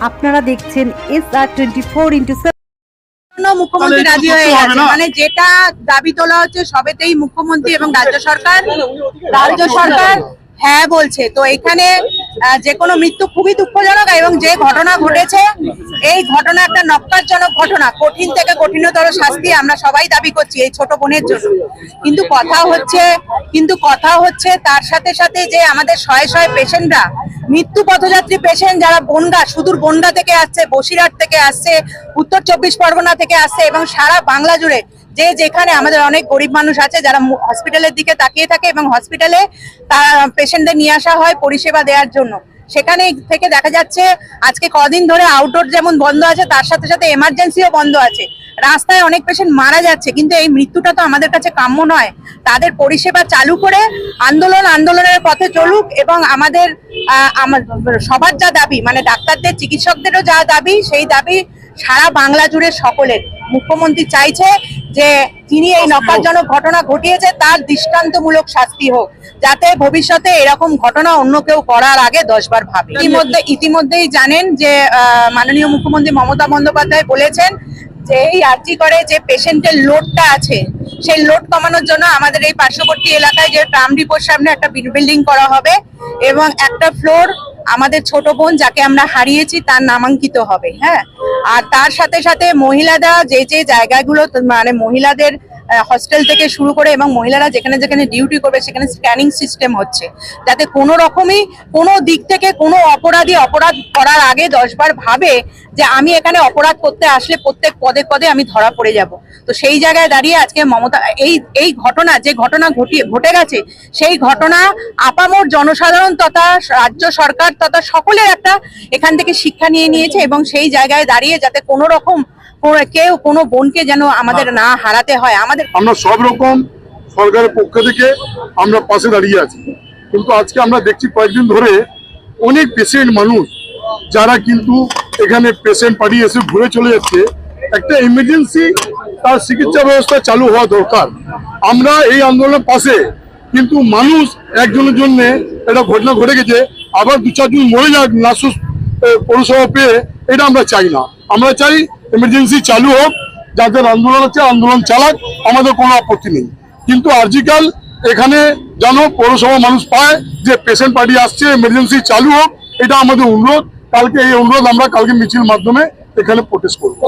আপনারা দেখছেন SR24x7। মুখ্যমন্ত্রী রাজি হয়ে গেছে, মানে যেটা দাবি তোলা হচ্ছে সবেতেই মুখ্যমন্ত্রী এবং রাজ্য সরকার হ্যাঁ বলছে। তো এখানে যে কোনো মৃত্যু খুবই দুঃখজনক এবং যে ঘটনা ঘটেছে এই ঘটনা একটা নক্কারজনক ঘটনা, কঠিন থেকে কঠিনতর শাস্তি আমরা সবাই দাবি করছি এই ছোট বোনের জন্য। কিন্তু কথা হচ্ছে তার সাথে সাথে যে আমাদের শয়ে শয়ে পেশেন্টরা, মৃত্যু পথযাত্রী পেশেন্ট যারা বনগা, সুদূর বনগা থেকে আসছে, বসিরহাট থেকে আসছে, উত্তর 24 পরগনা থেকে আসছে এবং সারা বাংলা জুড়ে যে যেখানে আমাদের অনেক গরিব মানুষ আছে যারা হসপিটালের দিকে তাকিয়ে থাকে এবং হসপিটালে তার পেশেন্টদের নিয়ে আসা হয় পরিষেবা দেওয়ার জন্য। সেখানে থেকে দেখা যাচ্ছে আজকে কদিন ধরে আউটডোর যেমন বন্ধ আছে তার সাথে সাথে এমার্জেন্সিও বন্ধ আছে। রাস্তায় অনেক পেশেন্ট মারা যাচ্ছে, কিন্তু এই মৃত্যুটা তো আমাদের কাছে কাম্য নয়। তাদের পরিষেবা চালু করে আন্দোলনের পথে চলুক এবং আমাদের সবার যা দাবি, মানে ডাক্তারদের চিকিৎসকদেরও যা দাবি, সেই দাবি সারা বাংলা জুড়ে সকলের। মুখ্যমন্ত্রী চাইছে যে যিনি এই নক্কারজনক ঘটনা ঘটিয়েছে তার দৃষ্টান্তমূলক শাস্তি হোক, যাতে ভবিষ্যতে এরকম ঘটনা অন্য কেউ করার আগে 10 বার ভাবে। ইতিমধ্যেই জানেন যে মাননীয় মুখ্যমন্ত্রী মমতা বন্দ্যোপাধ্যায় বলেছেন যে এই আরজি করে যে পেশেন্টের লোডটা আছে সেই লোড কমানোর জন্য আমাদের এই পার্শ্ববর্তী এলাকায় যে ট্রাম ডিপোর সামনে একটা বিল্ডিং করা হবে এবং একটা ফ্লোর আমাদের ছোট বোন যাকে আমরা হারিয়েছি তার নামাঙ্কিত হবে। হ্যাঁ, আর তার সাথে সাথে মহিলারা যে জায়গাগুলো, মানে মহিলাদের হস্টেল থেকে শুরু করে এবং মহিলারা যেখানে যেখানে ডিউটি করবে সেখানে স্ক্যানিং সিস্টেম হচ্ছে, যাতে কোনো রকমই কোনো দিক থেকে কোনো অপরাধী অপরাধ করার আগে 10 বার ভাবে যে আমি এখানে অপরাধ করতে আসলে প্রত্যেক পদে পদে আমি ধরা পড়ে যাব। তো সেই জায়গায় দাঁড়িয়ে আজকে মমতা এই ঘটনা ঘটে গেছে, সেই ঘটনা আপামর জনসাধারণ তথা রাজ্য সরকার তথা সকলের একটা এখান থেকে শিক্ষা নিয়েছে এবং সেই জায়গায় দাঁড়িয়ে যাতে কোনো রকম কেউ কোনো বোনকে যেন আমাদের না হারাতে হয়। আমরা সব রকম সরকারের পক্ষ থেকে আমরা পাশে দাঁড়িয়ে আছি, কিন্তু আজকে আমরা দেখছি কয়েকদিন ধরে অনেক পেশেন্ট মানুষ যারা কিন্তু এখানে পেশেন্ট পাঠিয়ে এসে ঘুরে চলে যাচ্ছে। একটা ইমার্জেন্সি তার চিকিৎসা ব্যবস্থা চালু হওয়া দরকার। আমরা এই আন্দোলনের পাশে, কিন্তু মানুষ একজনের জন্য এটা ঘটনা ঘটে গেছে, আবার 2-4 জন মরে যাক নাসুস পৌরসভা পেয়ে, এটা আমরা চাই না। আমরা চাই ইমার্জেন্সি চালু হোক, যাদের আন্দোলন আছে আন্দোলন চালাক, আমাদের কোনো আপত্তি নেই। কিন্তু আরজিকাল এখানে যেন পৌরসভা মানুষ পায় যে পেশেন্ট পার্টি আসছে, ইমার্জেন্সি চালু হোক, এটা আমাদের অনুরোধ। কালকে এই অনুরোধ আমরা কালকে মিছিল মাধ্যমে এখানে প্রোটেস্ট করবো।